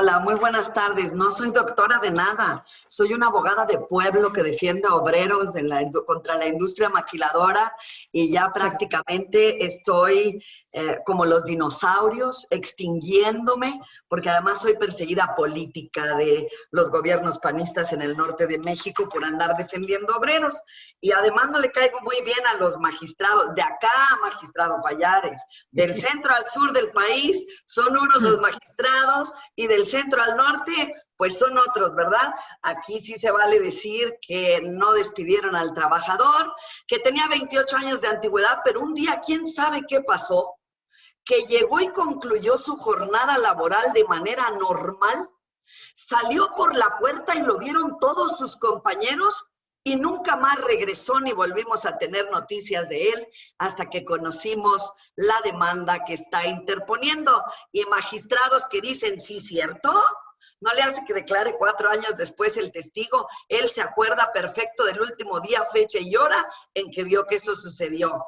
Hola, muy buenas tardes. No soy doctora de nada. Soy una abogada de pueblo que defiende a obreros contra la industria maquiladora y ya prácticamente estoy como los dinosaurios extinguiéndome porque además soy perseguida política de los gobiernos panistas en el norte de México por andar defendiendo obreros. Y además no le caigo muy bien a los magistrados. De acá, magistrado Pallares, del centro al sur del país son unos los magistrados y del centro al norte, pues son otros, ¿verdad? Aquí sí se vale decir que no despidieron al trabajador, que tenía 28 años de antigüedad, pero un día, ¿quién sabe qué pasó? Que llegó y concluyó su jornada laboral de manera normal, salió por la puerta y lo vieron todos sus compañeros y nunca más regresó ni volvimos a tener noticias de él hasta que conocimos la demanda que está interponiendo. Y magistrados que dicen, sí, ¿cierto? No le hace que declare 4 años después el testigo. Él se acuerda perfecto del último día, fecha y hora en que vio que eso sucedió.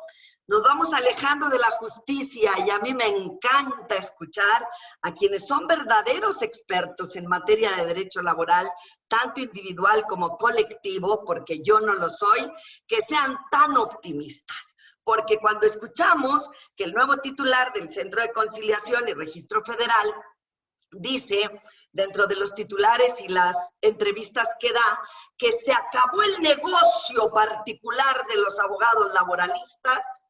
Nos vamos alejando de la justicia y a mí me encanta escuchar a quienes son verdaderos expertos en materia de derecho laboral, tanto individual como colectivo, porque yo no lo soy, que sean tan optimistas. Porque cuando escuchamos que el nuevo titular del Centro de Conciliación y Registro Federal dice, dentro de los titulares y las entrevistas que da, que se acabó el negocio particular de los abogados laboralistas,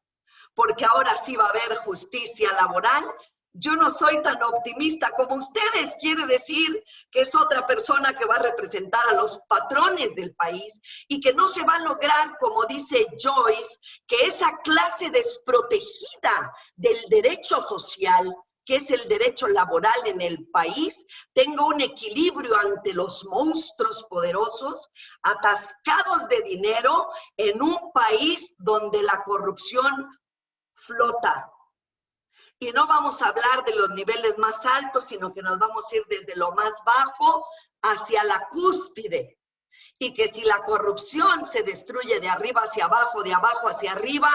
porque ahora sí va a haber justicia laboral. Yo no soy tan optimista como ustedes, quiere decir que es otra persona que va a representar a los patrones del país y que no se va a lograr, como dice Joyce, que esa clase desprotegida del derecho social, que es el derecho laboral en el país, tenga un equilibrio ante los monstruos poderosos, atascados de dinero en un país donde la corrupción flota. Y no vamos a hablar de los niveles más altos, sino que nos vamos a ir desde lo más bajo hacia la cúspide. Y que si la corrupción se destruye de arriba hacia abajo, de abajo hacia arriba,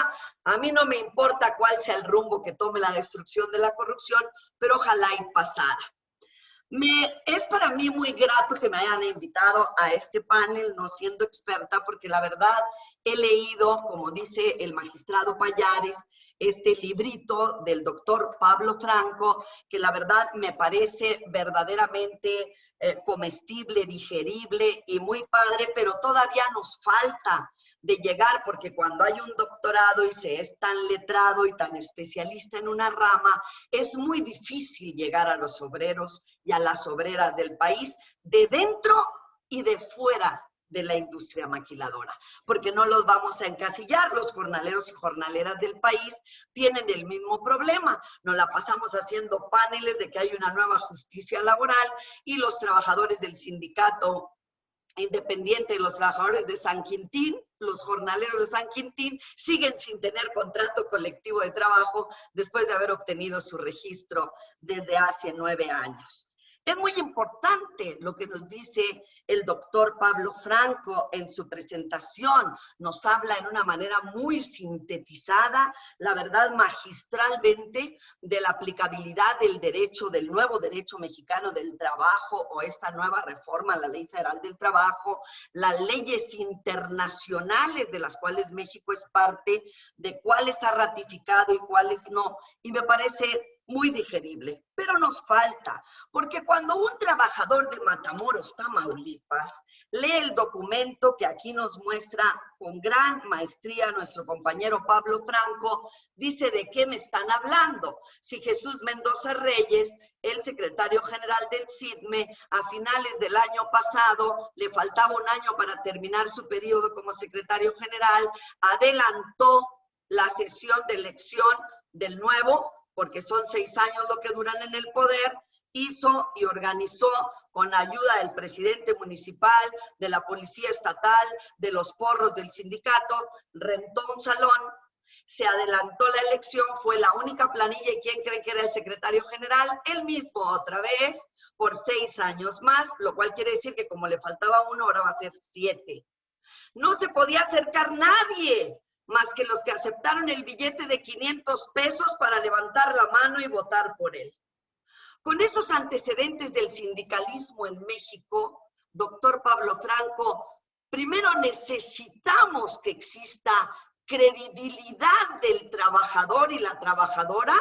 a mí no me importa cuál sea el rumbo que tome la destrucción de la corrupción, pero ojalá y pasara. Es para mí muy grato que me hayan invitado a este panel, no siendo experta, porque la verdad he leído, como dice el magistrado Pallares, este librito del doctor Pablo Franco, que la verdad me parece verdaderamente comestible, digerible y muy padre, pero todavía nos falta de llegar, porque cuando hay un doctorado y se es tan letrado y tan especialista en una rama, es muy difícil llegar a los obreros y a las obreras del país, de dentro y de fuera de la industria maquiladora, porque no los vamos a encasillar. Los jornaleros y jornaleras del país tienen el mismo problema. Nos la pasamos haciendo paneles de que hay una nueva justicia laboral y los trabajadores del sindicato independiente, los trabajadores de San Quintín, los jornaleros de San Quintín, siguen sin tener contrato colectivo de trabajo después de haber obtenido su registro desde hace 9 años. Es muy importante lo que nos dice el doctor Pablo Franco en su presentación. Nos habla en una manera muy sintetizada, la verdad magistralmente, de la aplicabilidad del derecho, del nuevo derecho mexicano del trabajo o esta nueva reforma a la Ley Federal del Trabajo, las leyes internacionales de las cuales México es parte, de cuáles ha ratificado y cuáles no. Y me parece muy digerible, pero nos falta, porque cuando un trabajador de Matamoros, Tamaulipas, lee el documento que aquí nos muestra con gran maestría nuestro compañero Pablo Franco, dice, ¿de qué me están hablando? Si Jesús Mendoza Reyes, el secretario general del CIDME, a finales del año pasado, le faltaba un año para terminar su periodo como secretario general, adelantó la sesión de elección del nuevo, porque son 6 años lo que duran en el poder, hizo y organizó con ayuda del presidente municipal, de la policía estatal, de los porros del sindicato, rentó un salón, se adelantó la elección, fue la única planilla, y ¿quién cree que era el secretario general? Él mismo otra vez, por 6 años más, lo cual quiere decir que como le faltaba 1, ahora va a ser 7. No se podía acercar nadie, más que los que aceptaron el billete de 500 pesos para levantar la mano y votar por él. Con esos antecedentes del sindicalismo en México, doctor Pablo Franco, primero necesitamos que exista credibilidad del trabajador y la trabajadora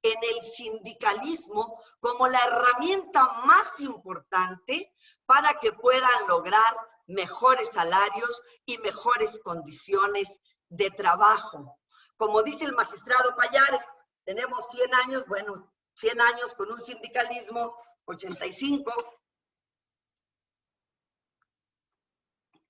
en el sindicalismo como la herramienta más importante para que puedan lograr mejores salarios y mejores condiciones de trabajo. Como dice el magistrado Pallares, tenemos 100 años, bueno, 100 años con un sindicalismo, 85,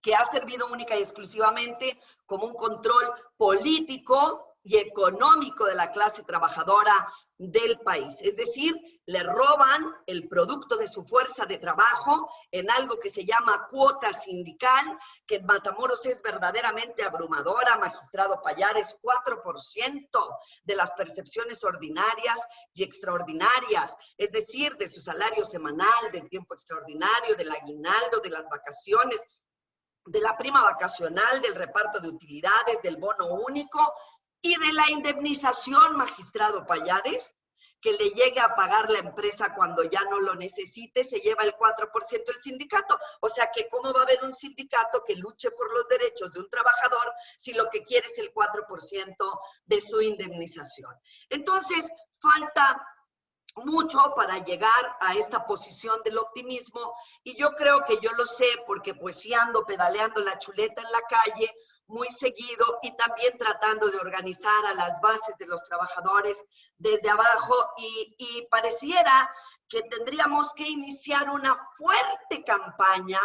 que ha servido única y exclusivamente como un control político y económico de la clase trabajadora del país. Es decir, le roban el producto de su fuerza de trabajo en algo que se llama cuota sindical, que en Matamoros es verdaderamente abrumadora, magistrado Pallares, 4% de las percepciones ordinarias y extraordinarias, es decir, de su salario semanal, del tiempo extraordinario, del aguinaldo, de las vacaciones, de la prima vacacional, del reparto de utilidades, del bono único y de la indemnización, magistrado Pallares, que le llegue a pagar la empresa cuando ya no lo necesite, se lleva el 4% del sindicato. O sea que ¿cómo va a haber un sindicato que luche por los derechos de un trabajador si lo que quiere es el 4% de su indemnización? Entonces, falta mucho para llegar a esta posición del optimismo, y yo creo que yo lo sé porque pues sí ando pedaleando la chuleta en la calle muy seguido y también tratando de organizar a las bases de los trabajadores desde abajo, y pareciera que tendríamos que iniciar una fuerte campaña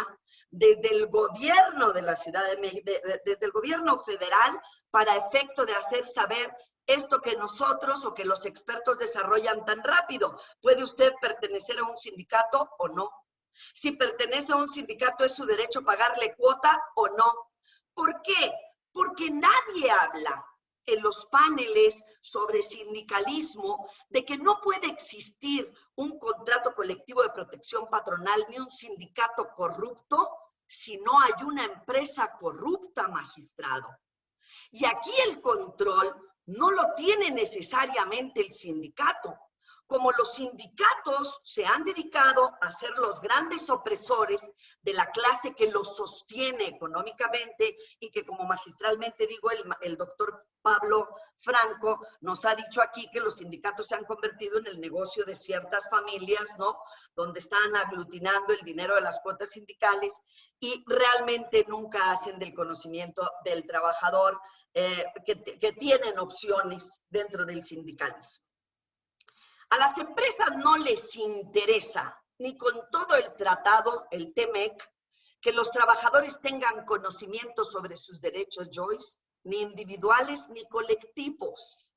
desde el gobierno de la Ciudad de México, desde el gobierno federal, para efecto de hacer saber esto que nosotros o que los expertos desarrollan tan rápido. ¿Puede usted pertenecer a un sindicato o no? Si pertenece a un sindicato, ¿es su derecho pagarle cuota o no? ¿Por qué? Porque nadie habla en los paneles sobre sindicalismo de que no puede existir un contrato colectivo de protección patronal ni un sindicato corrupto si no hay una empresa corrupta, magistrado. Y aquí el control no lo tiene necesariamente el sindicato. Como los sindicatos se han dedicado a ser los grandes opresores de la clase que los sostiene económicamente, y que, como magistralmente digo, el doctor Pablo Franco nos ha dicho aquí que los sindicatos se han convertido en el negocio de ciertas familias, ¿no? Donde están aglutinando el dinero de las cuotas sindicales y realmente nunca hacen del conocimiento del trabajador que tienen opciones dentro del sindicalismo. A las empresas no les interesa, ni con todo el tratado, el TEMEC, que los trabajadores tengan conocimiento sobre sus derechos, Joyce, ni individuales ni colectivos.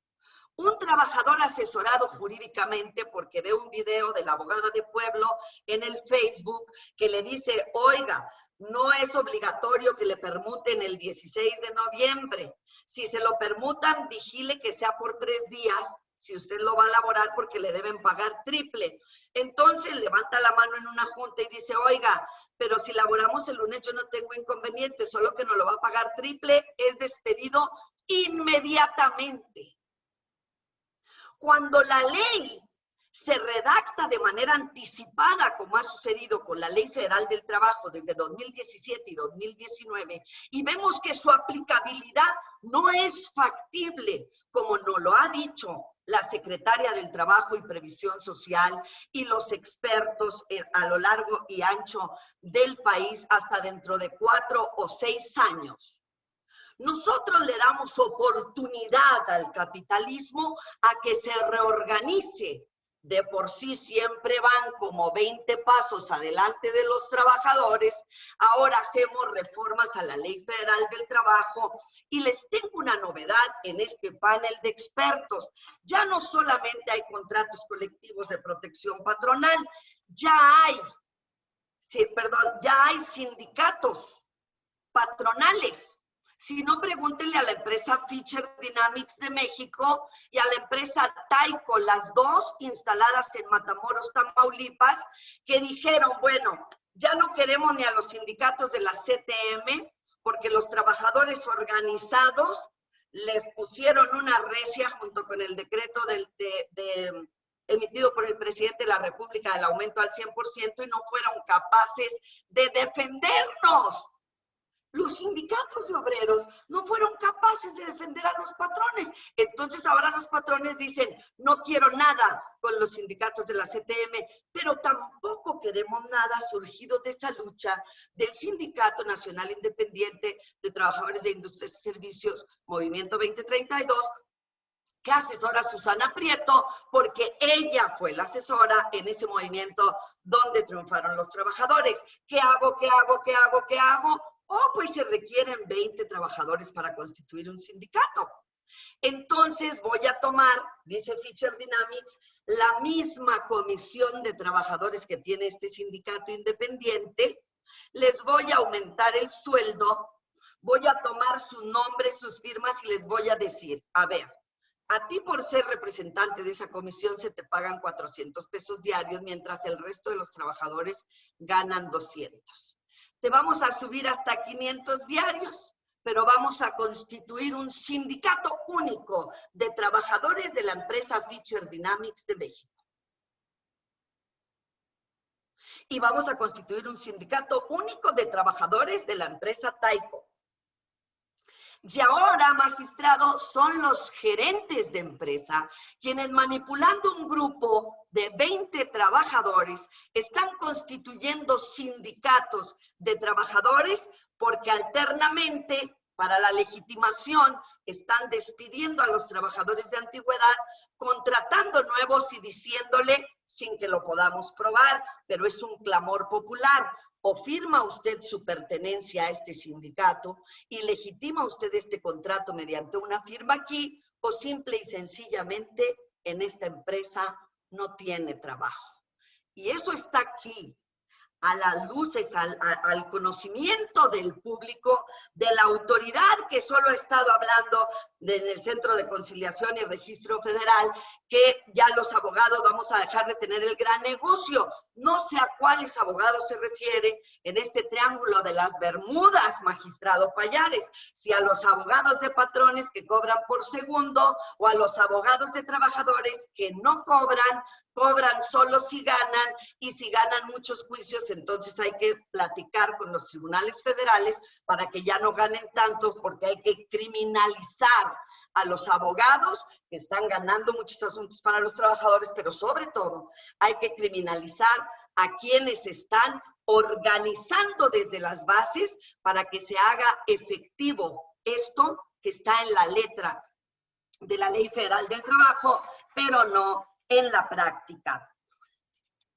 Un trabajador asesorado jurídicamente porque ve un video de la abogada de pueblo en el Facebook que le dice, oiga, no es obligatorio que le permuten el 16 de noviembre. Si se lo permutan, vigile que sea por 3 días, si usted lo va a laborar, porque le deben pagar triple. Entonces levanta la mano en una junta y dice, oiga, pero si laboramos el lunes yo no tengo inconveniente, solo que no lo va a pagar triple, es despedido inmediatamente. Cuando la ley se redacta de manera anticipada, como ha sucedido con la Ley Federal del Trabajo desde 2017 y 2019, y vemos que su aplicabilidad no es factible, como nos lo ha dicho la secretaria del Trabajo y Previsión Social y los expertos a lo largo y ancho del país, hasta dentro de 4 o 6 años. Nosotros le damos oportunidad al capitalismo a que se reorganice. De por sí siempre van como 20 pasos adelante de los trabajadores. Ahora hacemos reformas a la Ley Federal del Trabajo y les tengo una novedad en este panel de expertos. Ya no solamente hay contratos colectivos de protección patronal, ya hay sindicatos patronales. Si no, pregúntenle a la empresa Fisher Dynamics de México y a la empresa Tyco, las dos instaladas en Matamoros, Tamaulipas, que dijeron, bueno, ya no queremos ni a los sindicatos de la CTM, porque los trabajadores organizados les pusieron una recia junto con el decreto emitido por el presidente de la República del aumento al 100% y no fueron capaces de defendernos. Los sindicatos de obreros no fueron capaces de defender a los patrones. Entonces ahora los patrones dicen, no quiero nada con los sindicatos de la CTM, pero tampoco queremos nada surgido de esa lucha del Sindicato Nacional Independiente de Trabajadores de Industrias y Servicios, Movimiento 2032, que asesora a Susana Prieto, porque ella fue la asesora en ese movimiento donde triunfaron los trabajadores. ¿Qué hago? ¿Qué hago? ¿Qué hago? ¿Qué hago? Oh, pues se requieren 20 trabajadores para constituir un sindicato. Entonces voy a tomar, dice Fisher Dynamics, la misma comisión de trabajadores que tiene este sindicato independiente, les voy a aumentar el sueldo, voy a tomar su nombre, sus firmas y les voy a decir, a ver, a ti por ser representante de esa comisión se te pagan 400 pesos diarios, mientras el resto de los trabajadores ganan 200. Te vamos a subir hasta 500 diarios, pero vamos a constituir un sindicato único de trabajadores de la empresa Fisher Dynamics de México. Y vamos a constituir un sindicato único de trabajadores de la empresa Taiko. Y ahora, magistrado, son los gerentes de empresa quienes, manipulando un grupo de 20 trabajadores, están constituyendo sindicatos de trabajadores porque alternamente, para la legitimación, están despidiendo a los trabajadores de antigüedad, contratando nuevos y diciéndole, sin que lo podamos probar, pero es un clamor popular, o firma usted su pertenencia a este sindicato y legitima usted este contrato mediante una firma aquí, o simple y sencillamente en esta empresa no tiene trabajo. Y eso está aquí, a las luces, al conocimiento del público, de la autoridad que solo ha estado hablando en el Centro de Conciliación y Registro Federal, que ya los abogados vamos a dejar de tener el gran negocio. No sé a cuáles abogados se refiere en este triángulo de las Bermudas, magistrado Pallares, si a los abogados de patrones que cobran por segundo o a los abogados de trabajadores que no cobran solo si ganan, y si ganan muchos juicios, entonces hay que platicar con los tribunales federales para que ya no ganen tantos, porque hay que criminalizar a los abogados que están ganando muchos asuntos para los trabajadores, pero sobre todo hay que criminalizar a quienes están organizando desde las bases para que se haga efectivo esto que está en la letra de la Ley Federal del Trabajo, pero no en la práctica.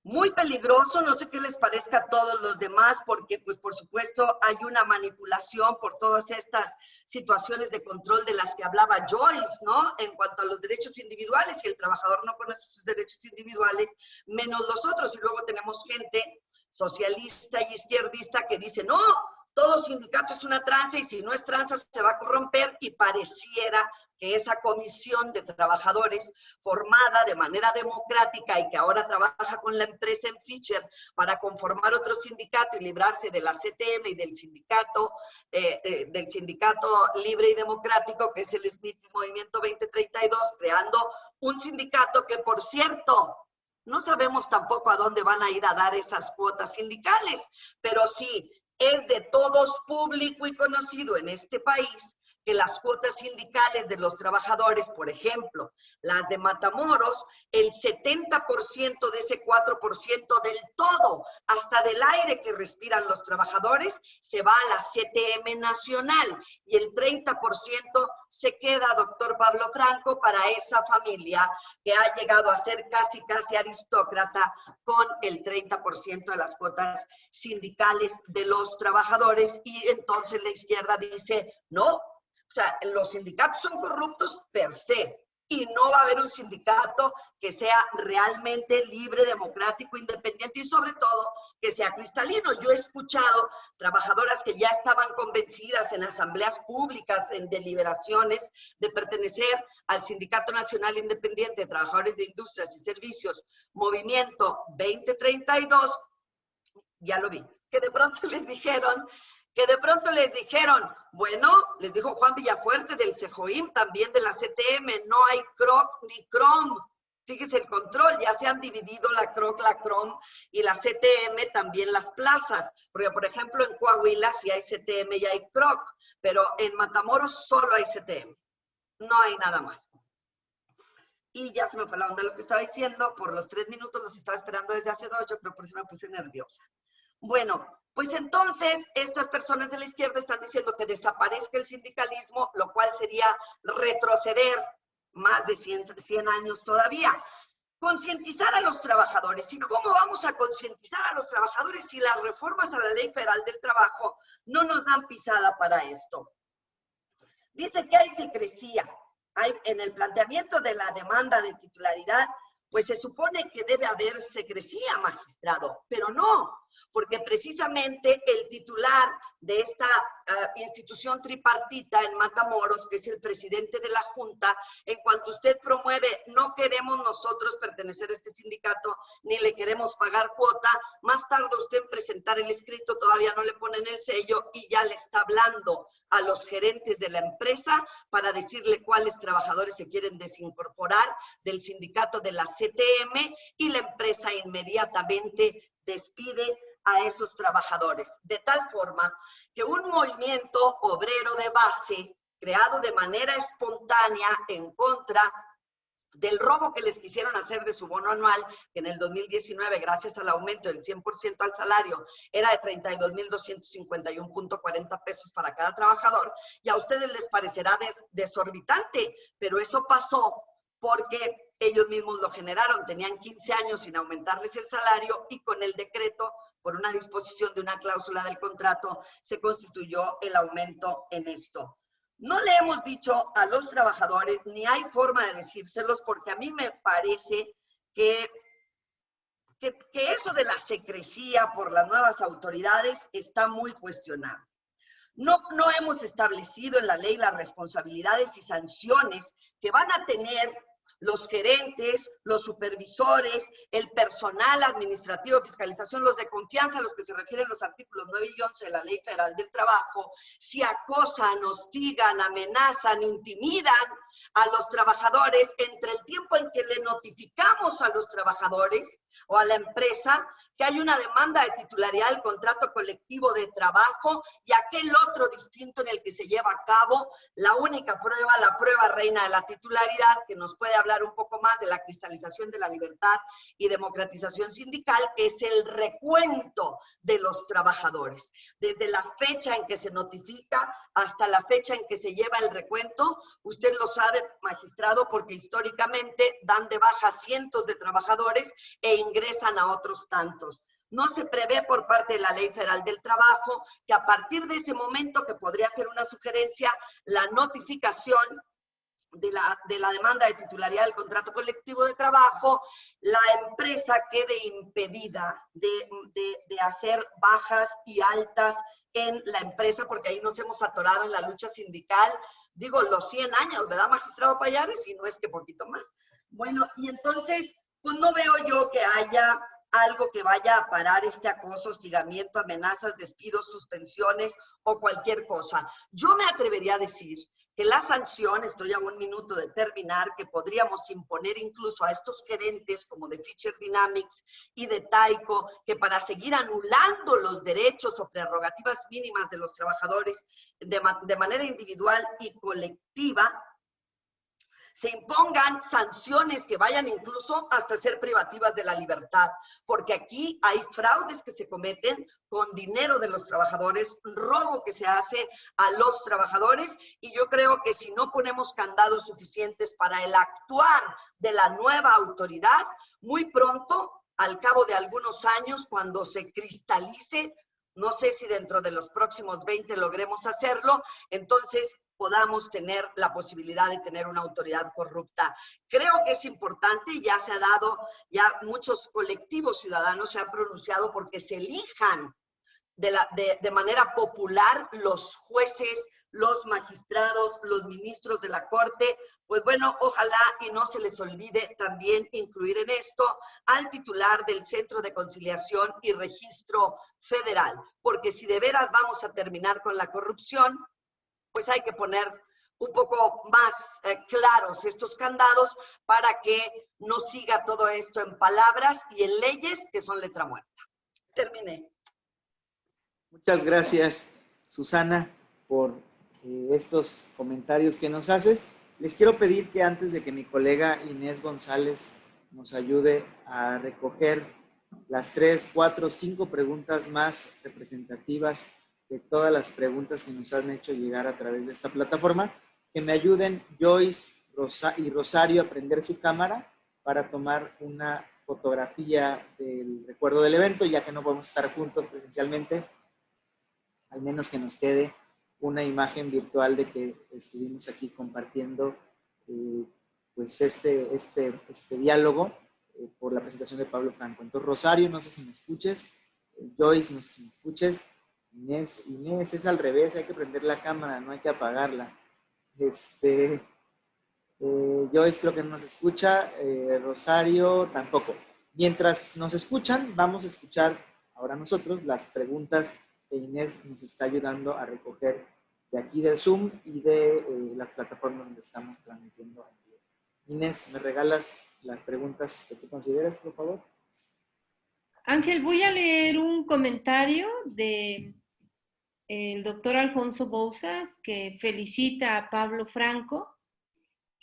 Muy peligroso, no sé qué les parezca a todos los demás, porque pues por supuesto hay una manipulación por todas estas situaciones de control de las que hablaba Joyce, ¿no? En cuanto a los derechos individuales, y el trabajador no conoce sus derechos individuales, menos los otros, y luego tenemos gente socialista y izquierdista que dice, no, todo sindicato es una tranza y si no es tranza se va a corromper, y pareciera que esa comisión de trabajadores formada de manera democrática y que ahora trabaja con la empresa en Fisher para conformar otro sindicato y librarse de la CTM y del sindicato libre y democrático que es el Smith Movimiento 2032, creando un sindicato que, por cierto, no sabemos tampoco a dónde van a ir a dar esas cuotas sindicales, pero sí es de todos público y conocido en este país que las cuotas sindicales de los trabajadores, por ejemplo, las de Matamoros, el 70% de ese 4% del todo, hasta del aire que respiran los trabajadores, se va a la CTM nacional, y el 30% se queda, doctor Pablo Franco, para esa familia que ha llegado a ser casi aristócrata con el 30% de las cuotas sindicales de los trabajadores. Y entonces la izquierda dice, no, o sea, los sindicatos son corruptos per se, y no va a haber un sindicato que sea realmente libre, democrático, independiente y sobre todo que sea cristalino. Yo he escuchado trabajadoras que ya estaban convencidas en asambleas públicas, en deliberaciones, de pertenecer al Sindicato Nacional Independiente de Trabajadores de Industrias y Servicios, Movimiento 2032, ya lo vi, que de pronto les dijeron, bueno, les dijo Juan Villafuerte del CEJOIM, también de la CTM, no hay CROC ni CROM, Fíjese el control, ya se han dividido la CROC, la CROM y la CTM, también las plazas. Porque, por ejemplo, en Coahuila sí hay CTM y hay CROC, pero en Matamoros solo hay CTM. No hay nada más. Y ya se me fue la onda de lo que estaba diciendo. Por los 3 minutos los estaba esperando desde hace 2, yo creo por eso me puse nerviosa. Bueno, pues entonces estas personas de la izquierda están diciendo que desaparezca el sindicalismo, lo cual sería retroceder más de 100 años todavía. Concientizar a los trabajadores. ¿Y cómo vamos a concientizar a los trabajadores si las reformas a la Ley Federal del Trabajo no nos dan pisada para esto? Dice que hay secrecía. En el planteamiento de la demanda de titularidad, pues se supone que debe haber secrecía, magistrado, pero no, porque precisamente el titular de esta institución tripartita en Matamoros, que es el presidente de la Junta, en cuanto usted promueve, no queremos nosotros pertenecer a este sindicato, ni le queremos pagar cuota, más tarde usted en presentar el escrito, todavía no le ponen el sello y ya le está hablando a los gerentes de la empresa para decirle cuáles trabajadores se quieren desincorporar del sindicato de la CTM y la empresa inmediatamente despide a esos trabajadores, de tal forma que un movimiento obrero de base creado de manera espontánea en contra del robo que les quisieron hacer de su bono anual, que en el 2019, gracias al aumento del 100% al salario, era de 32,251.40 pesos para cada trabajador, y a ustedes les parecerá desorbitante, pero eso pasó porque ellos mismos lo generaron, tenían 15 años sin aumentarles el salario y con el decreto, por una disposición de una cláusula del contrato, se constituyó el aumento en esto. No le hemos dicho a los trabajadores, ni hay forma de decírselos, porque a mí me parece que eso de la secrecía por las nuevas autoridades está muy cuestionado. No hemos establecido en la ley las responsabilidades y sanciones que van a tener los gerentes, los supervisores, el personal administrativo, fiscalización, los de confianza, a los que se refieren los artículos 9 y 11 de la Ley Federal del Trabajo, si acosan, hostigan, amenazan, intimidan a los trabajadores entre el tiempo en que le notificamos a los trabajadores o a la empresa que hay una demanda de titularidad del contrato colectivo de trabajo y aquel otro distinto en el que se lleva a cabo la única prueba, la prueba reina de la titularidad, que nos puede hablar un poco más de la cristalización de la libertad y democratización sindical, que es el recuento de los trabajadores. Desde la fecha en que se notifica hasta la fecha en que se lleva el recuento, usted lo sabe, magistrado, porque históricamente dan de baja cientos de trabajadores e ingresan a otros tantos. No se prevé por parte de la Ley Federal del Trabajo que a partir de ese momento, que podría ser una sugerencia, la notificación de la demanda de titularidad del contrato colectivo de trabajo, la empresa quede impedida de hacer bajas y altas en la empresa, porque ahí nos hemos atorado en la lucha sindical, digo, los 100 años, ¿verdad, magistrado Pallares? Y no es que poquito más. Bueno, y entonces, pues no veo yo que haya algo que vaya a parar este acoso, hostigamiento, amenazas, despidos, suspensiones o cualquier cosa. Yo me atrevería a decir que la sanción, estoy a 1 minuto de terminar, que podríamos imponer incluso a estos gerentes como de Fisher Dynamics y de Tyco, que para seguir anulando los derechos o prerrogativas mínimas de los trabajadores de manera individual y colectiva, se impongan sanciones que vayan incluso hasta ser privativas de la libertad, porque aquí hay fraudes que se cometen con dinero de los trabajadores, robo que se hace a los trabajadores, y yo creo que si no ponemos candados suficientes para el actuar de la nueva autoridad, muy pronto, al cabo de algunos años, cuando se cristalice, no sé si dentro de los próximos 20 logremos hacerlo, entonces podamos tener la posibilidad de tener una autoridad corrupta. Creo que es importante, ya se ha dado, ya muchos colectivos ciudadanos se han pronunciado porque se elijan de manera popular los jueces, los magistrados, los ministros de la Corte. Pues bueno, ojalá y no se les olvide también incluir en esto al titular del Centro de Conciliación y Registro Federal, porque si de veras vamos a terminar con la corrupción, pues hay que poner un poco más claros estos candados para que no siga todo esto en palabras y en leyes que son letra muerta. Terminé. Muchas gracias, Susana, por estos comentarios que nos haces. Les quiero pedir que antes de que mi colega Inés González nos ayude a recoger las 3, 4, 5 preguntas más representativas de todas las preguntas que nos han hecho llegar a través de esta plataforma, que me ayuden Joyce y Rosario a prender su cámara para tomar una fotografía del recuerdo del evento, ya que no podemos estar juntos presencialmente, al menos que nos quede una imagen virtual de que estuvimos aquí compartiendo pues este diálogo por la presentación de Pablo Franco. Entonces, Rosario, no sé si me escuches, Joyce, no sé si me escuches, Inés, es al revés, hay que prender la cámara, no hay que apagarla. Joyce creo que no nos escucha, Rosario tampoco. Mientras nos escuchan, vamos a escuchar ahora nosotros las preguntas que Inés nos está ayudando a recoger de aquí del Zoom y de las plataformas donde estamos transmitiendo. Inés, ¿me regalas las preguntas que tú consideres, por favor? Ángel, voy a leer un comentario de el doctor Alfonso Bouzas, que felicita a Pablo Franco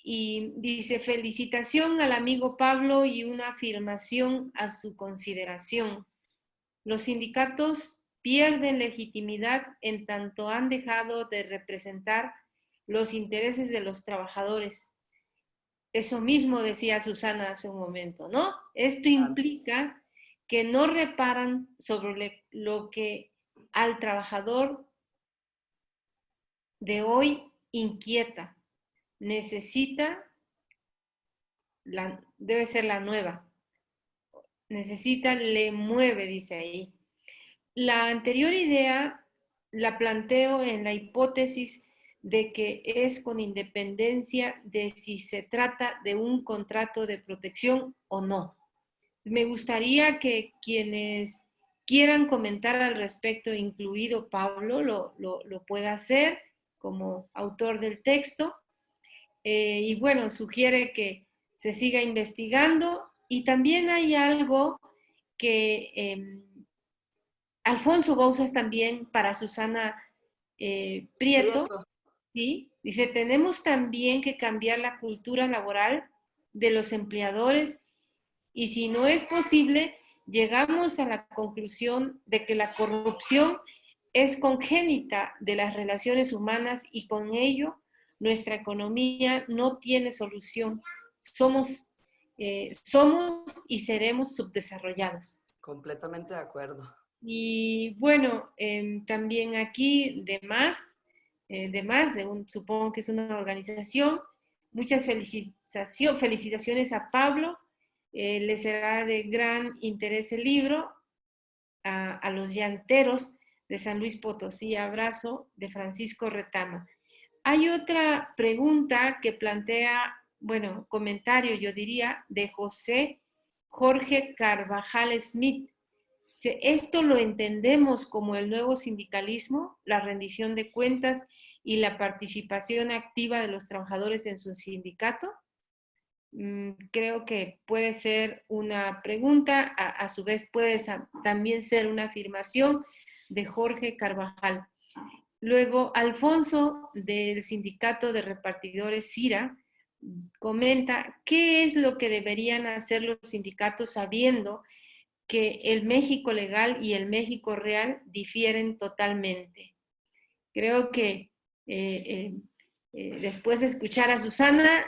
y dice: felicitación al amigo Pablo y una afirmación a su consideración. Los sindicatos pierden legitimidad en tanto han dejado de representar los intereses de los trabajadores. Eso mismo decía Susana hace un momento, ¿no? Esto implica que no reparan sobre lo que al trabajador de hoy inquieta. Debe ser la nueva. Necesita, le mueve, dice ahí. La anterior idea la planteo en la hipótesis de que es con independencia de si se trata de un contrato de protección o no. Me gustaría que quienes quieran comentar al respecto, incluido Pablo, lo pueda hacer como autor del texto. Y bueno, sugiere que se siga investigando. Y también hay algo que Alfonso Bouzas también para Susana Prieto, ¿sí? Dice: tenemos también que cambiar la cultura laboral de los empleadores y si no es posible, llegamos a la conclusión de que la corrupción es congénita de las relaciones humanas y con ello nuestra economía no tiene solución. Somos y seremos subdesarrollados. Completamente de acuerdo. Y bueno, también aquí supongo que es una organización, muchas felicitaciones a Pablo, le será de gran interés el libro, a los llanteros de San Luis Potosí, abrazo, de Francisco Retama. Hay otra pregunta que plantea, bueno, comentario yo diría, de José Jorge Carvajal Smith. Esto lo entendemos como el nuevo sindicalismo, la rendición de cuentas y la participación activa de los trabajadores en su sindicato. Creo que puede ser una pregunta, a su vez puede también ser una afirmación de Jorge Carvajal. Luego, Alfonso, del sindicato de repartidores CIRA, comenta: ¿qué es lo que deberían hacer los sindicatos sabiendo que el México legal y el México real difieren totalmente? Creo que después de escuchar a Susana,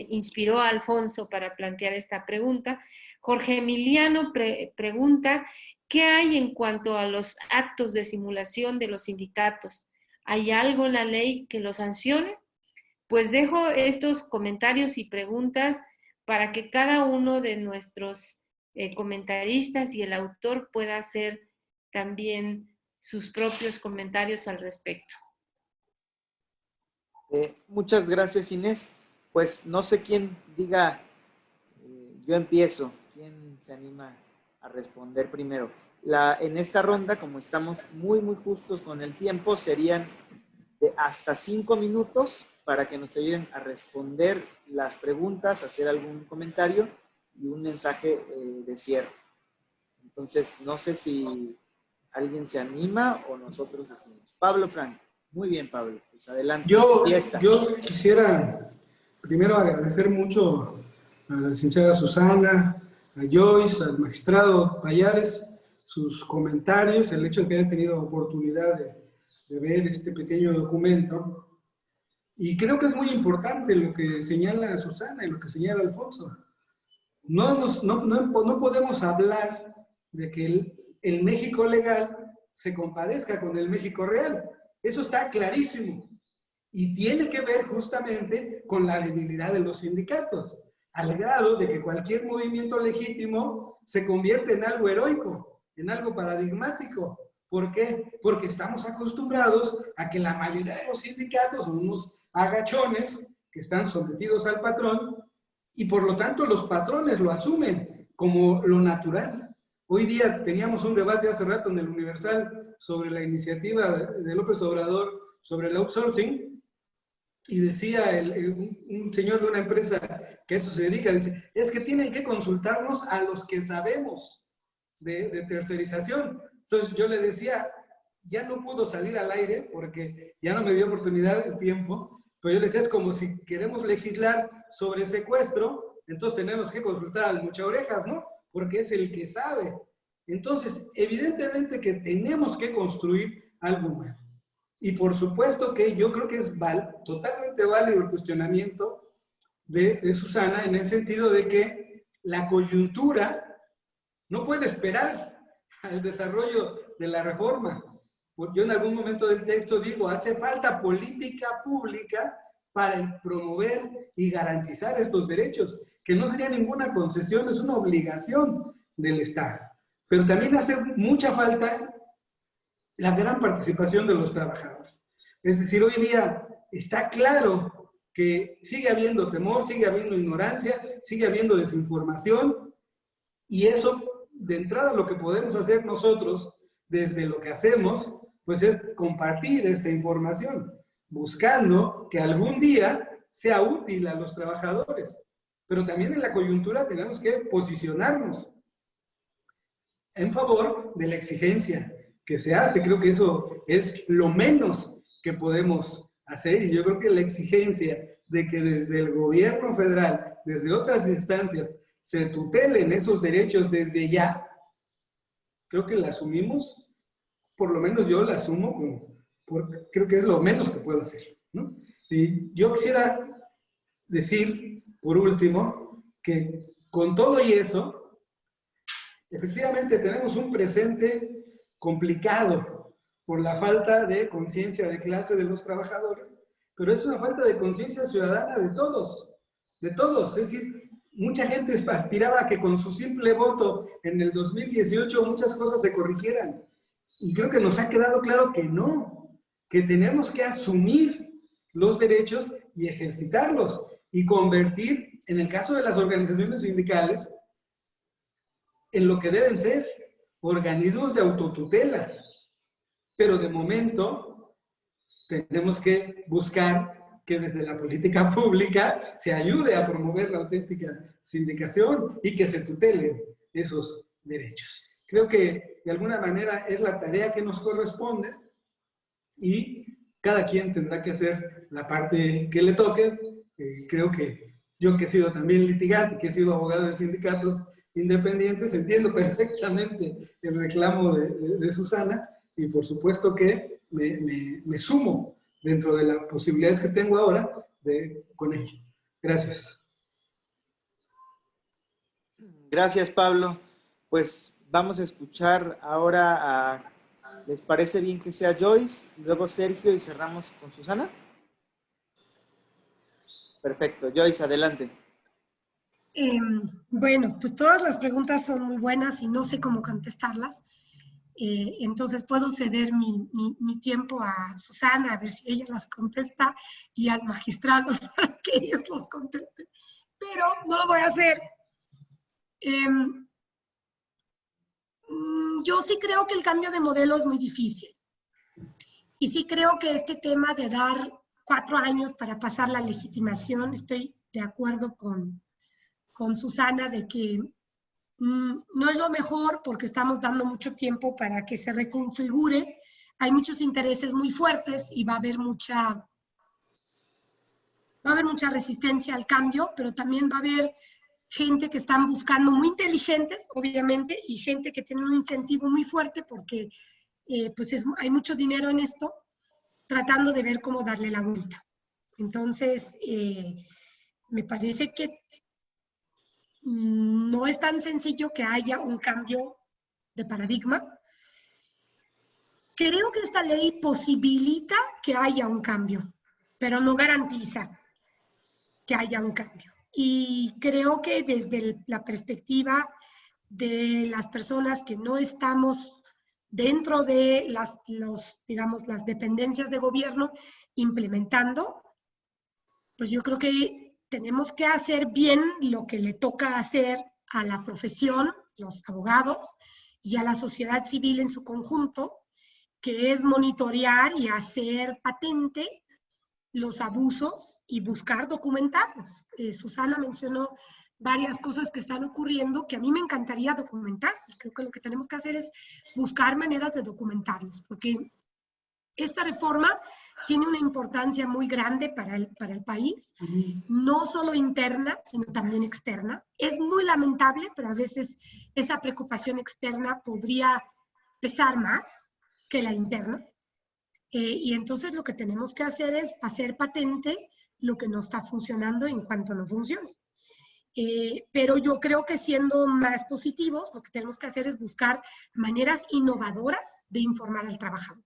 inspiró a Alfonso para plantear esta pregunta. Jorge Emiliano pregunta: ¿qué hay en cuanto a los actos de simulación de los sindicatos? ¿Hay algo en la ley que los sancione? Pues dejo estos comentarios y preguntas para que cada uno de nuestros comentaristas y el autor pueda hacer también sus propios comentarios al respecto. Muchas gracias, Inés. Pues no sé quién diga, yo empiezo. ¿Quién se anima a responder primero? En esta ronda, como estamos muy justos con el tiempo, serían de hasta 5 minutos para que nos ayuden a responder las preguntas, hacer algún comentario y un mensaje de cierre. Entonces, no sé si alguien se anima o nosotros decimos. Pablo Franco. Muy bien, Pablo. Pues adelante. Yo quisiera primero agradecer mucho a la licenciada Susana, a Joyce, al magistrado Pallares, sus comentarios, el hecho de que hayan tenido oportunidad de ver este pequeño documento. Y creo que es muy importante lo que señala Susana y lo que señala Alfonso. No podemos hablar de que el México legal se compadezca con el México real. Eso está clarísimo. Y tiene que ver justamente con la debilidad de los sindicatos, al grado de que cualquier movimiento legítimo se convierte en algo heroico, en algo paradigmático. ¿Por qué? Porque estamos acostumbrados a que la mayoría de los sindicatos son unos agachones que están sometidos al patrón y por lo tanto los patrones lo asumen como lo natural. Hoy día teníamos un debate hace rato en el Universal sobre la iniciativa de López Obrador sobre el outsourcing y decía un señor de una empresa que a eso se dedica, dice, es que tienen que consultarnos a los que sabemos de tercerización. Entonces yo le decía, ya no pudo salir al aire porque ya no me dio oportunidad el tiempo, pero yo le decía, es como si queremos legislar sobre secuestro, entonces tenemos que consultar al mucha orejas, ¿no? Porque es el que sabe. Entonces, evidentemente que tenemos que construir algo nuevo. Y por supuesto que yo creo que es totalmente válido el cuestionamiento de Susana en el sentido de que la coyuntura no puede esperar al desarrollo de la reforma. Yo en algún momento del texto digo, hace falta política pública para promover y garantizar estos derechos, que no sería ninguna concesión, es una obligación del Estado. Pero también hace mucha falta la gran participación de los trabajadores. Es decir, hoy día está claro que sigue habiendo temor, sigue habiendo ignorancia, sigue habiendo desinformación, y eso, de entrada, lo que podemos hacer nosotros, desde lo que hacemos, pues es compartir esta información, buscando que algún día sea útil a los trabajadores. Pero también en la coyuntura tenemos que posicionarnos en favor de la exigencia que se hace. Creo que eso es lo menos que podemos hacer, y yo creo que la exigencia de que desde el gobierno federal, desde otras instancias, se tutelen esos derechos desde ya, creo que la asumimos, por lo menos yo la asumo, creo que es lo menos que puedo hacer, ¿no? Y yo quisiera decir, por último, que con todo y eso, efectivamente tenemos un presente complicado por la falta de conciencia de clase de los trabajadores, pero es una falta de conciencia ciudadana de todos, es decir, mucha gente aspiraba a que con su simple voto en el 2018 muchas cosas se corrigieran, y creo que nos ha quedado claro que no, que tenemos que asumir los derechos y ejercitarlos, y convertir, en el caso de las organizaciones sindicales, en lo que deben ser organismos de autotutela. Pero de momento tenemos que buscar que desde la política pública se ayude a promover la auténtica sindicación y que se tutelen esos derechos. Creo que de alguna manera es la tarea que nos corresponde y cada quien tendrá que hacer la parte que le toque. Creo que yo, que he sido también litigante, que he sido abogado de sindicatos independientes, entiendo perfectamente el reclamo de Susana, y por supuesto que me sumo dentro de las posibilidades que tengo ahora con ello. Gracias. Gracias, Pablo. Pues vamos a escuchar ahora a... ¿Les parece bien que sea Joyce, luego Sergio y cerramos con Susana? Perfecto. Joyce, adelante. Bueno, pues todas las preguntas son muy buenas y no sé cómo contestarlas. Entonces puedo ceder mi tiempo a Susana, a ver si ella las contesta, y al magistrado para que ellos las contesten. Pero no lo voy a hacer. Yo sí creo que el cambio de modelo es muy difícil. Y sí creo que este tema de dar 4 años para pasar la legitimación. Estoy de acuerdo con Susana de que no es lo mejor porque estamos dando mucho tiempo para que se reconfigure. Hay muchos intereses muy fuertes y va a haber mucha resistencia al cambio, pero también va a haber gente que están buscando muy inteligentes, obviamente, y gente que tiene un incentivo muy fuerte porque pues hay mucho dinero en esto, tratando de ver cómo darle la vuelta. Entonces, me parece que no es tan sencillo que haya un cambio de paradigma. Creo que esta ley posibilita que haya un cambio, pero no garantiza que haya un cambio. Y creo que desde la perspectiva de las personas que no estamos dentro de las dependencias de gobierno implementando, pues yo creo que tenemos que hacer bien lo que le toca hacer a la profesión, los abogados, y a la sociedad civil en su conjunto, que es monitorear y hacer patente los abusos y buscar documentarlos. Susana mencionó varias cosas que están ocurriendo que a mí me encantaría documentar, y creo que lo que tenemos que hacer es buscar maneras de documentarlos, porque esta reforma tiene una importancia muy grande para el país, no solo interna, sino también externa. Es muy lamentable, pero a veces esa preocupación externa podría pesar más que la interna. Y entonces lo que tenemos que hacer es hacer patente lo que no está funcionando en cuanto no funcione. Pero yo creo que siendo más positivos, lo que tenemos que hacer es buscar maneras innovadoras de informar al trabajador.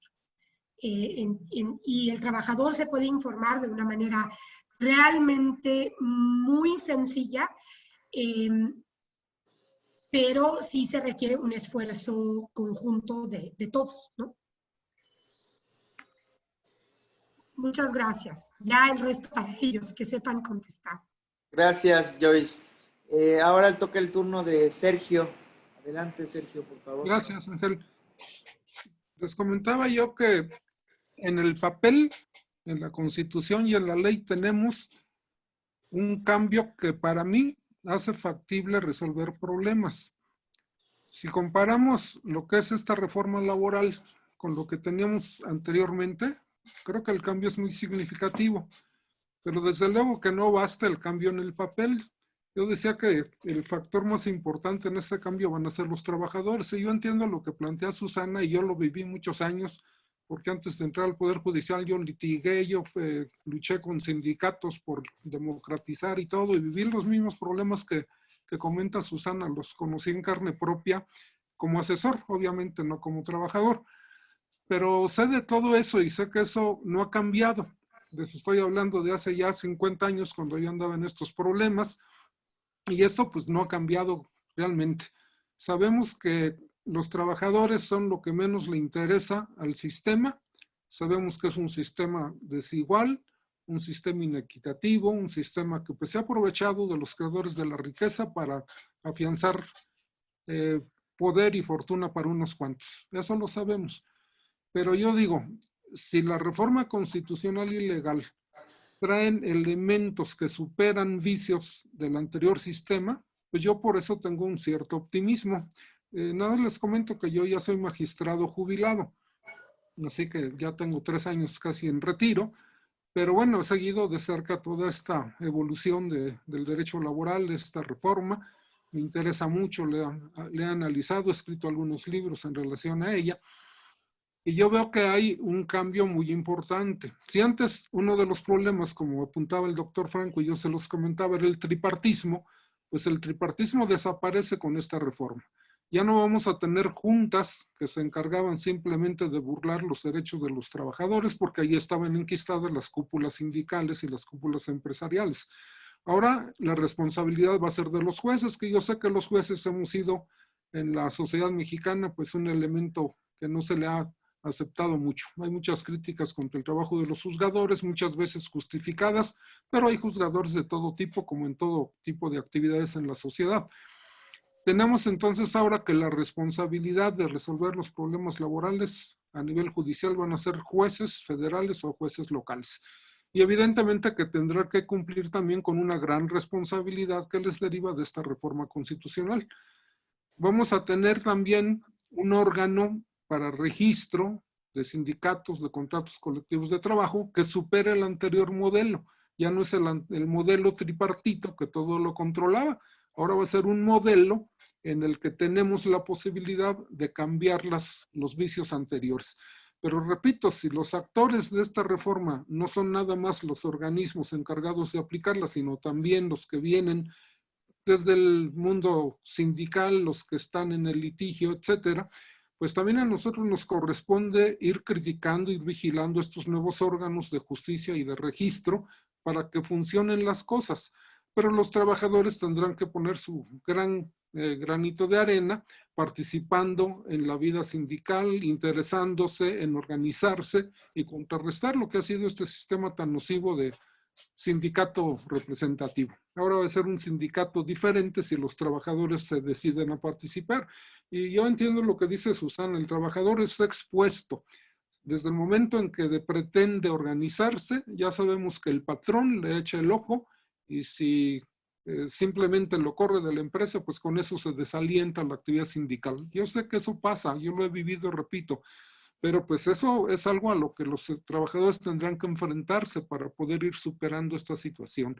Y el trabajador se puede informar de una manera realmente muy sencilla, pero sí se requiere un esfuerzo conjunto de todos, ¿no? Muchas gracias. Ya el resto para ellos, que sepan contestar. Gracias, Joyce. Ahora toca el turno de Sergio. Adelante, Sergio, por favor. Gracias, Ángel. Les comentaba yo que en el papel, en la Constitución y en la ley tenemos un cambio que para mí hace factible resolver problemas. Si comparamos lo que es esta reforma laboral con lo que teníamos anteriormente, creo que el cambio es muy significativo, pero desde luego que no basta el cambio en el papel. Yo decía que el factor más importante en este cambio van a ser los trabajadores, y yo entiendo lo que plantea Susana, y yo lo viví muchos años, porque antes de entrar al Poder Judicial yo litigué, luché con sindicatos por democratizar y todo, y viví los mismos problemas que comenta Susana, los conocí en carne propia como asesor, obviamente no como trabajador. Pero sé de todo eso y sé que eso no ha cambiado. Les estoy hablando de hace ya 50 años cuando yo andaba en estos problemas, y esto pues no ha cambiado realmente. Sabemos que los trabajadores son lo que menos le interesa al sistema. Sabemos que es un sistema desigual, un sistema inequitativo, un sistema que pues, se ha aprovechado de los creadores de la riqueza para afianzar poder y fortuna para unos cuantos. Eso lo sabemos. Pero yo digo, si la reforma constitucional y legal traen elementos que superan vicios del anterior sistema, pues yo por eso tengo un cierto optimismo. Nada, les comento que yo ya soy magistrado jubilado, así que ya tengo 3 años casi en retiro, pero bueno, he seguido de cerca toda esta evolución del derecho laboral, esta reforma. Me interesa mucho, le he analizado, he escrito algunos libros en relación a ella. Y yo veo que hay un cambio muy importante. Si antes uno de los problemas, como apuntaba el doctor Franco y yo se los comentaba, era el tripartismo, pues el tripartismo desaparece con esta reforma. Ya no vamos a tener juntas que se encargaban simplemente de burlar los derechos de los trabajadores, porque ahí estaban enquistadas las cúpulas sindicales y las cúpulas empresariales. Ahora la responsabilidad va a ser de los jueces, que yo sé que los jueces hemos sido en la sociedad mexicana pues un elemento que no se le ha aceptado mucho. Hay muchas críticas contra el trabajo de los juzgadores, muchas veces justificadas, pero hay juzgadores de todo tipo, como en todo tipo de actividades en la sociedad. Tenemos entonces ahora que la responsabilidad de resolver los problemas laborales a nivel judicial van a ser jueces federales o jueces locales. y evidentemente que tendrá que cumplir también con una gran responsabilidad que les deriva de esta reforma constitucional. Vamos a tener también un órgano para registro de sindicatos, de contratos colectivos de trabajo, que supere el anterior modelo. Ya no es el modelo tripartito que todo lo controlaba, ahora va a ser un modelo en el que tenemos la posibilidad de cambiar los vicios anteriores. Pero repito, si los actores de esta reforma no son nada más los organismos encargados de aplicarla, sino también los que vienen desde el mundo sindical, los que están en el litigio, etcétera, pues también a nosotros nos corresponde ir criticando, ir vigilando estos nuevos órganos de justicia y de registro para que funcionen las cosas. Pero los trabajadores tendrán que poner su granito de arena, participando en la vida sindical, interesándose en organizarse y contrarrestar lo que ha sido este sistema tan nocivo de sindicato representativo. Ahora va a ser un sindicato diferente si los trabajadores se deciden a participar. Y yo entiendo lo que dice Susana, el trabajador está expuesto. Desde el momento en que pretende organizarse, ya sabemos que el patrón le echa el ojo y si simplemente lo corre de la empresa, pues con eso se desalienta la actividad sindical. Yo sé que eso pasa, yo lo he vivido, repito, pero pues eso es algo a lo que los trabajadores tendrán que enfrentarse para poder ir superando esta situación.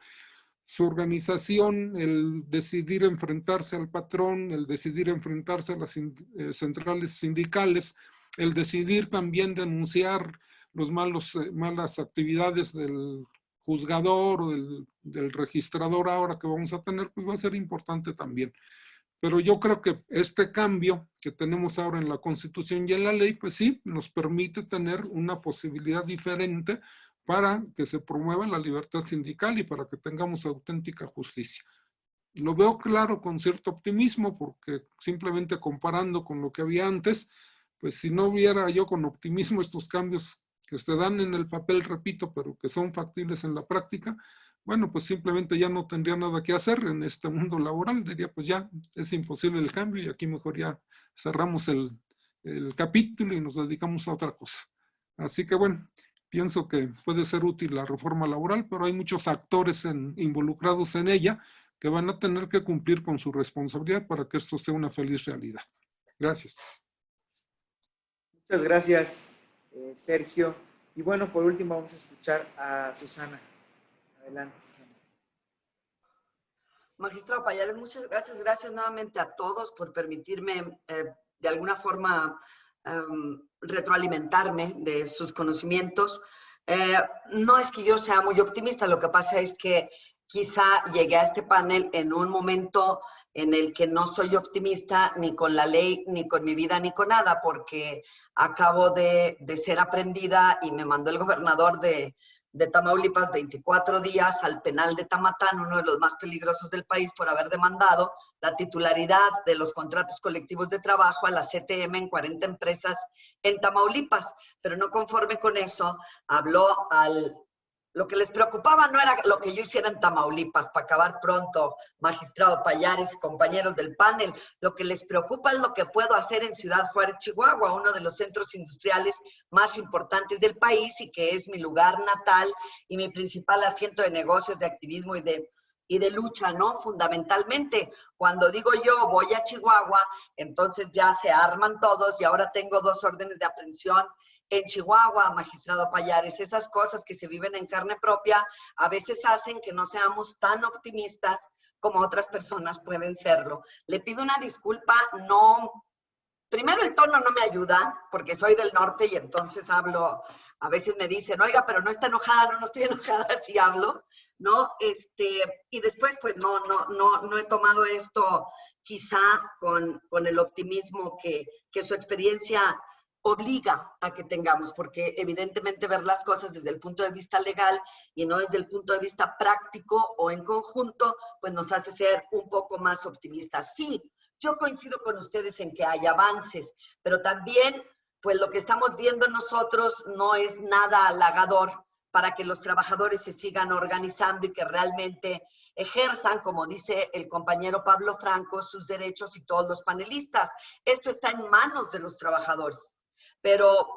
Su organización, el decidir enfrentarse al patrón, el decidir enfrentarse a las centrales sindicales, el decidir también denunciar los malas actividades del juzgador o del registrador ahora que vamos a tener, pues va a ser importante también. Pero yo creo que este cambio que tenemos ahora en la Constitución y en la ley, pues sí, nos permite tener una posibilidad diferente para que se promueva la libertad sindical y para que tengamos auténtica justicia. Lo veo claro con cierto optimismo porque simplemente comparando con lo que había antes, pues si no viera yo con optimismo estos cambios que se dan en el papel, repito, pero que son factibles en la práctica, bueno, pues simplemente ya no tendría nada que hacer en este mundo laboral. Diría, pues ya es imposible el cambio y aquí mejor ya cerramos el capítulo y nos dedicamos a otra cosa. Así que bueno, pienso que puede ser útil la reforma laboral, pero hay muchos actores involucrados en ella que van a tener que cumplir con su responsabilidad para que esto sea una feliz realidad. Gracias. Muchas gracias, Sergio. Y bueno, por último vamos a escuchar a Susana. Adelante, Susana. Magistrado Pallares, muchas gracias. Gracias nuevamente a todos por permitirme de alguna forma retroalimentarme de sus conocimientos. No es que yo sea muy optimista, lo que pasa es que quizá llegué a este panel en un momento en el que no soy optimista ni con la ley, ni con mi vida, ni con nada, porque acabo de ser aprendida y me mandó el gobernador de Tamaulipas 24 días al penal de Tamatán, uno de los más peligrosos del país, por haber demandado la titularidad de los contratos colectivos de trabajo a la CTM en 40 empresas en Tamaulipas. Pero no conforme con eso, habló lo que les preocupaba no era lo que yo hiciera en Tamaulipas, para acabar pronto, magistrado Pallares y compañeros del panel. Lo que les preocupa es lo que puedo hacer en Ciudad Juárez, Chihuahua, uno de los centros industriales más importantes del país y que es mi lugar natal y mi principal asiento de negocios, de activismo y de lucha, ¿no? Fundamentalmente, cuando digo yo voy a Chihuahua, entonces ya se arman todos y ahora tengo 2 órdenes de aprehensión en Chihuahua, magistrado Pallares. Esas cosas que se viven en carne propia a veces hacen que no seamos tan optimistas como otras personas pueden serlo. Le pido una disculpa, primero el tono no me ayuda, porque soy del norte y entonces hablo, a veces me dicen, oiga, pero no está enojada, no estoy enojada, así hablo, ¿no? Y después, pues no he tomado esto quizá con el optimismo que su experiencia obliga a que tengamos, porque evidentemente ver las cosas desde el punto de vista legal y no desde el punto de vista práctico o en conjunto, pues nos hace ser un poco más optimistas. Sí, yo coincido con ustedes en que hay avances, pero también, pues lo que estamos viendo nosotros no es nada halagador para que los trabajadores se sigan organizando y que realmente ejerzan, como dice el compañero Pablo Franco, sus derechos y todos los panelistas. Esto está en manos de los trabajadores. Pero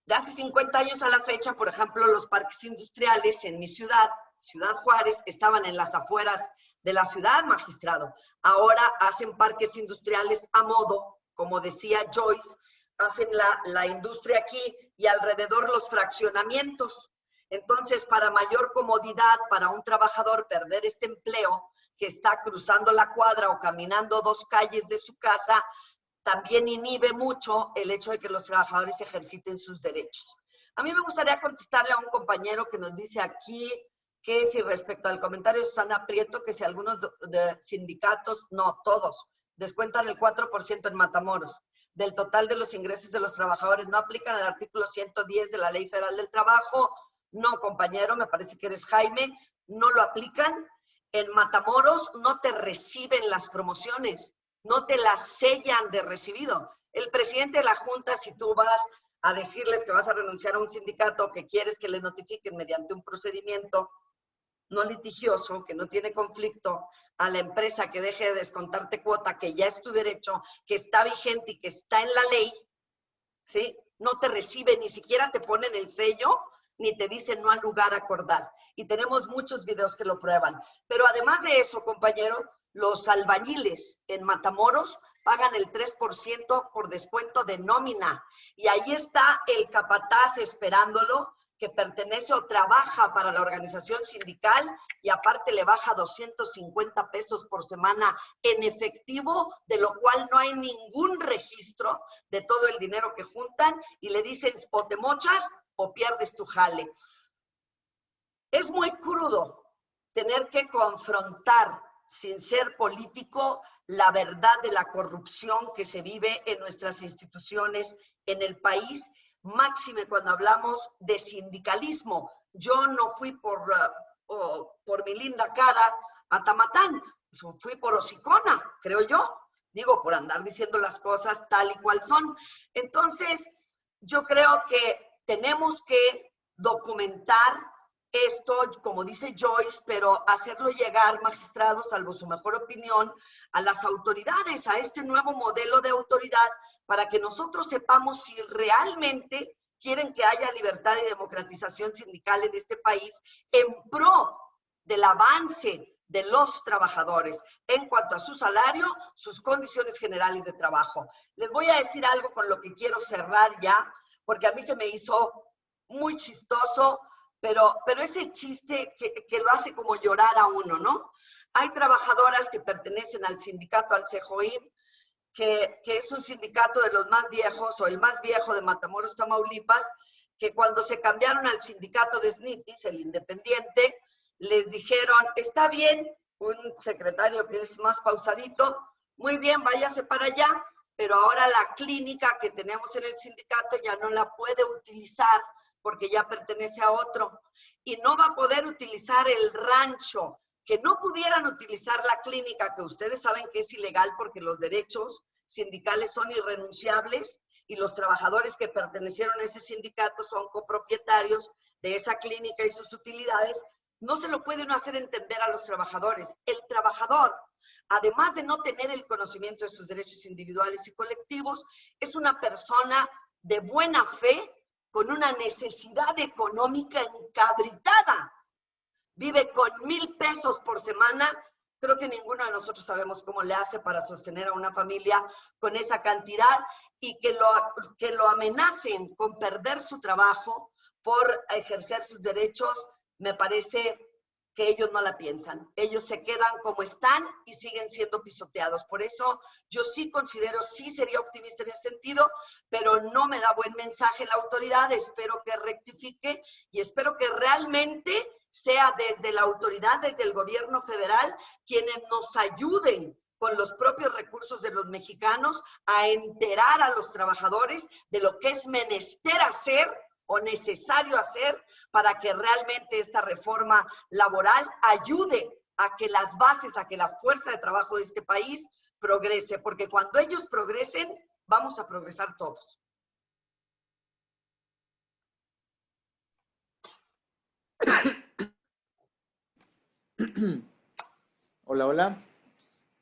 De hace 50 años a la fecha, por ejemplo, los parques industriales en mi ciudad, Ciudad Juárez, estaban en las afueras de la ciudad, magistrado. Ahora hacen parques industriales a modo, como decía Joyce, hacen la industria aquí y alrededor los fraccionamientos. Entonces, para mayor comodidad para un trabajador perder este empleo que está cruzando la cuadra o caminando 2 calles de su casa, también inhibe mucho el hecho de que los trabajadores ejerciten sus derechos. A mí me gustaría contestarle a un compañero que nos dice aquí que si respecto al comentario de Susana Prieto, que si algunos de sindicatos, no, todos, descuentan el 4% en Matamoros del total de los ingresos de los trabajadores, no aplican el artículo 110 de la Ley Federal del Trabajo. No, compañero, me parece que eres Jaime, no lo aplican. En Matamoros no te reciben las promociones, no te las sellan de recibido. El presidente de la Junta, si tú vas a decirles que vas a renunciar a un sindicato, que quieres que le notifiquen mediante un procedimiento no litigioso, que no tiene conflicto, a la empresa que deje de descontarte cuota, que ya es tu derecho, que está vigente y que está en la ley, ¿sí? No te recibe, ni siquiera te ponen el sello, ni te dicen no al lugar acordar. Y tenemos muchos videos que lo prueban. Pero además de eso, compañero, los albañiles en Matamoros pagan el 3% por descuento de nómina. Y ahí está el capataz esperándolo, que pertenece o trabaja para la organización sindical y aparte le baja 250 pesos por semana en efectivo, de lo cual no hay ningún registro de todo el dinero que juntan y le dicen o te mochas o pierdes tu jale. Es muy crudo tener que confrontar, sin ser político, la verdad de la corrupción que se vive en nuestras instituciones en el país, máxime cuando hablamos de sindicalismo. Yo no fui por mi linda cara a Tamatán, fui por hocicona, creo yo. Digo, por andar diciendo las cosas tal y cual son. Entonces, yo creo que tenemos que documentar esto, como dice Joyce, pero hacerlo llegar, magistrado, salvo su mejor opinión, a las autoridades, a este nuevo modelo de autoridad, para que nosotros sepamos si realmente quieren que haya libertad y democratización sindical en este país en pro del avance de los trabajadores en cuanto a su salario, sus condiciones generales de trabajo. Les voy a decir algo con lo que quiero cerrar ya, porque a mí se me hizo muy chistoso, pero ese chiste que lo hace como llorar a uno, ¿no? Hay trabajadoras que pertenecen al sindicato, al CEJOIM, que es un sindicato de los más viejos, o el más viejo de Matamoros, Tamaulipas, que cuando se cambiaron al sindicato de SNITIS, el independiente, les dijeron, está bien, un secretario que es más pausadito, muy bien, váyase para allá, pero ahora la clínica que tenemos en el sindicato ya no la puede utilizar porque ya pertenece a otro, y no va a poder utilizar el rancho, que no pudieran utilizar la clínica, que ustedes saben que es ilegal porque los derechos sindicales son irrenunciables y los trabajadores que pertenecieron a ese sindicato son copropietarios de esa clínica y sus utilidades. No se lo puede uno hacer entender a los trabajadores. El trabajador, además de no tener el conocimiento de sus derechos individuales y colectivos, es una persona de buena fe con una necesidad económica encabritada. Vive con 1,000 pesos por semana. Creo que ninguno de nosotros sabemos cómo le hace para sostener a una familia con esa cantidad, y que lo amenacen con perder su trabajo por ejercer sus derechos, me parece que ellos no la piensan. Ellos se quedan como están y siguen siendo pisoteados. Por eso yo sí considero, sí sería optimista en ese sentido, pero no me da buen mensaje la autoridad. Espero que rectifique y espero que realmente sea desde la autoridad, desde el gobierno federal, quienes nos ayuden con los propios recursos de los mexicanos a enterar a los trabajadores de lo que es menester hacer o necesario hacer para que realmente esta reforma laboral ayude a que las bases, a que la fuerza de trabajo de este país progrese, porque cuando ellos progresen, vamos a progresar todos. Hola, hola.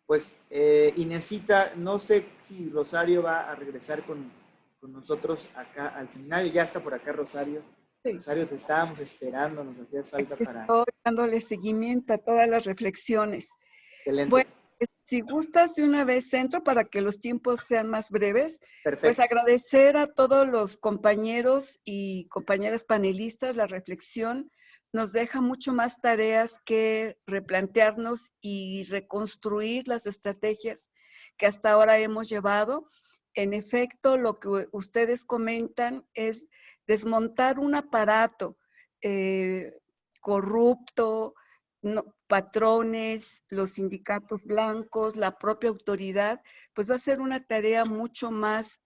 Pues Inesita, no sé si Rosario va a regresar con con nosotros acá al seminario. Ya está por acá Rosario. Sí. Rosario, te estábamos esperando, nos hacías falta para... Estoy dándole seguimiento a todas las reflexiones. Excelente. Bueno, si gustas de una vez entro para que los tiempos sean más breves, Perfecto. pues agradecer a todos los compañeros y compañeras panelistas la reflexión. Nos deja mucho más tareas que replantearnos y reconstruir las estrategias que hasta ahora hemos llevado. En efecto, lo que ustedes comentan es desmontar un aparato corrupto, patrones, los sindicatos blancos, la propia autoridad, pues va a ser una tarea mucho más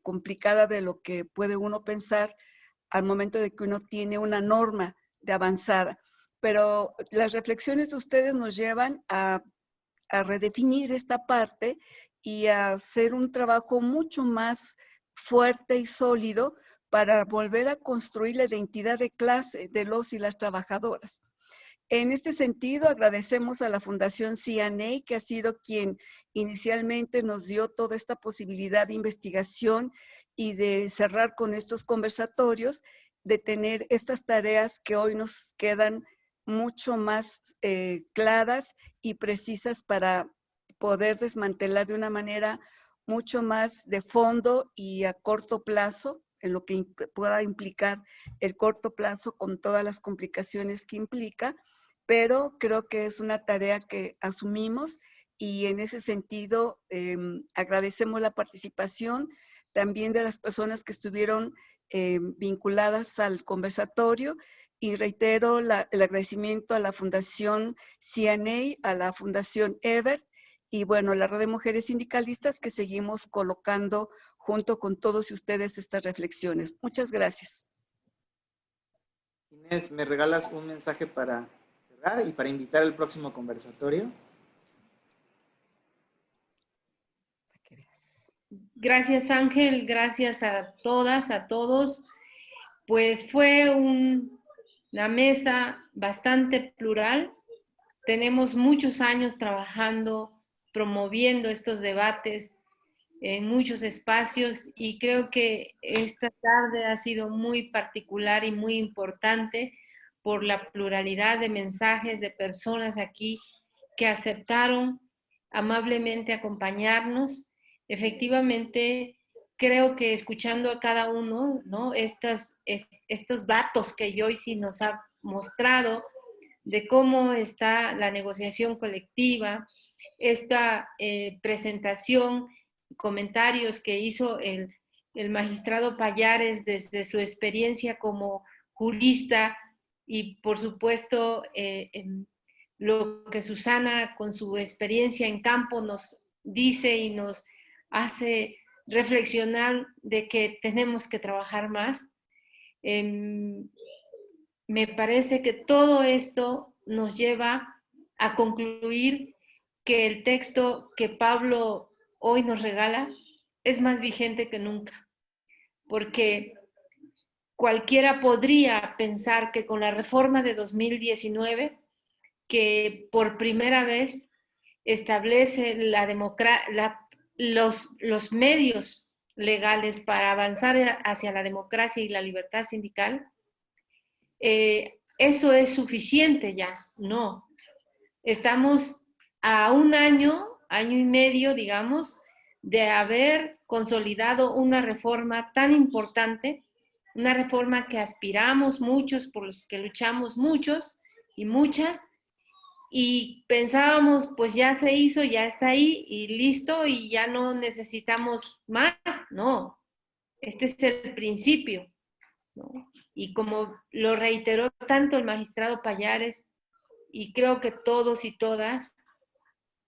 complicada de lo que puede uno pensar al momento de que uno tiene una norma de avanzada. Pero las reflexiones de ustedes nos llevan a redefinir esta parte y a hacer un trabajo mucho más fuerte y sólido para volver a construir la identidad de clase de los y las trabajadoras. En este sentido, agradecemos a la Fundación CNA, que ha sido quien inicialmente nos dio toda esta posibilidad de investigación y de cerrar con estos conversatorios, de tener estas tareas que hoy nos quedan mucho más claras y precisas para poder desmantelar de una manera mucho más de fondo y a corto plazo, en lo que pueda implicar el corto plazo con todas las complicaciones que implica, pero creo que es una tarea que asumimos y en ese sentido agradecemos la participación también de las personas que estuvieron vinculadas al conversatorio y reitero el agradecimiento a la Fundación CNA, a la Fundación Ever y bueno, la Red de Mujeres Sindicalistas que seguimos colocando junto con todos ustedes estas reflexiones. Muchas gracias. Inés, ¿me regalas un mensaje para cerrar y para invitar al próximo conversatorio? Gracias, Ángel. Gracias a todas, a todos. Pues fue una mesa bastante plural. Tenemos muchos años trabajando, promoviendo estos debates en muchos espacios y creo que esta tarde ha sido muy particular y muy importante por la pluralidad de mensajes de personas aquí que aceptaron amablemente acompañarnos. Efectivamente, creo que escuchando a cada uno, ¿no? Estos datos que Joyce nos ha mostrado de cómo está la negociación colectiva, esta presentación, comentarios que hizo el magistrado Pallares desde su experiencia como jurista y por supuesto lo que Susana con su experiencia en campo nos dice y nos hace reflexionar de que tenemos que trabajar más. Me parece que todo esto nos lleva a concluir que el texto que Pablo hoy nos regala es más vigente que nunca, porque cualquiera podría pensar que con la reforma de 2019, que por primera vez establece los medios legales para avanzar hacia la democracia y la libertad sindical, eso es suficiente ya. No. Estamos a un año y medio, digamos, de haber consolidado una reforma tan importante, una reforma que aspiramos muchos, por los que luchamos muchos y muchas, y pensábamos, pues ya se hizo, ya está ahí y listo, y ya no necesitamos más. No, este es el principio, ¿no? Y como lo reiteró tanto el magistrado Pallares, y creo que todos y todas,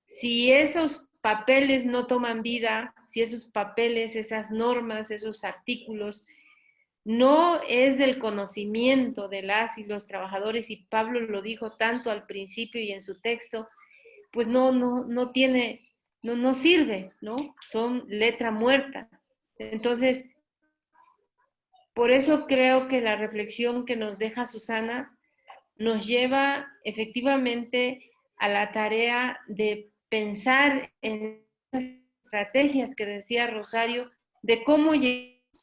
si esos papeles no toman vida, si esos papeles, esas normas, esos artículos, no es del conocimiento de las y los trabajadores, y Pablo lo dijo tanto al principio y en su texto, pues no sirve, ¿no? Son letra muerta. Entonces, por eso creo que la reflexión que nos deja Susana nos lleva efectivamente a la tarea de pensar en las estrategias que decía Rosario, de cómo llegamos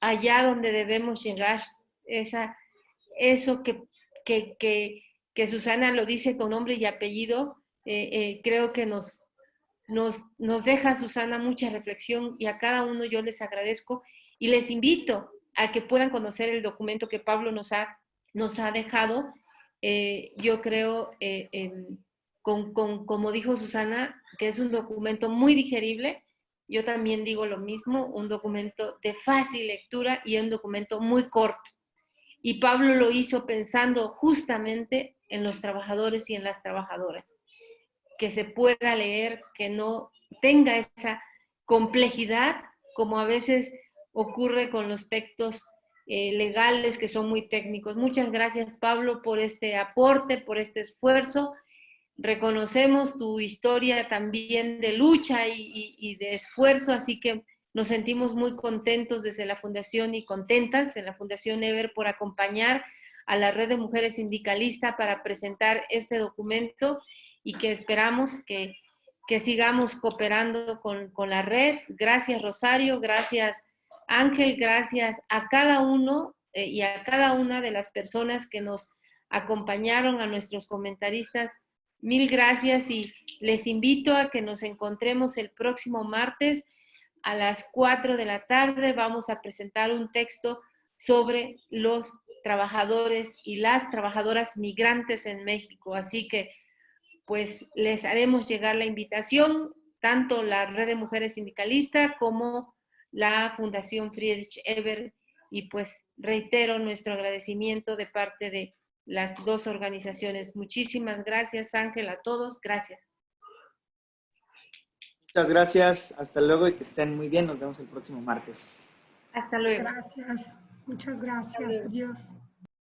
allá donde debemos llegar. Eso que Susana lo dice con nombre y apellido, creo que nos deja, Susana, mucha reflexión, y a cada uno yo les agradezco y les invito a que puedan conocer el documento que Pablo nos ha dejado. Yo creo, como dijo Susana, que es un documento muy digerible. Yo también digo lo mismo, un documento de fácil lectura y un documento muy corto. Y Pablo lo hizo pensando justamente en los trabajadores y en las trabajadoras, que se pueda leer, que no tenga esa complejidad como a veces ocurre con los textos legales, que son muy técnicos. Muchas gracias, Pablo, por este aporte, por este esfuerzo. Reconocemos tu historia también de lucha y de esfuerzo, así que nos sentimos muy contentos desde la Fundación y contentas en la Fundación EVER por acompañar a la Red de Mujeres Sindicalistas para presentar este documento, y que esperamos que sigamos cooperando con la red. Gracias, Rosario, gracias, Ángel, gracias a cada uno y a cada una de las personas que nos acompañaron, a nuestros comentaristas. Mil gracias, y les invito a que nos encontremos el próximo martes a las 4 de la tarde. Vamos a presentar un texto sobre los trabajadores y las trabajadoras migrantes en México. Así que, pues, les haremos llegar la invitación, tanto la Red de Mujeres Sindicalistas como la Fundación Friedrich Ebert, y pues reitero nuestro agradecimiento de parte de las dos organizaciones. Muchísimas gracias, Ángel, a todos. Gracias. Muchas gracias. Hasta luego y que estén muy bien. Nos vemos el próximo martes. Hasta luego. Gracias. Muchas gracias. Adiós.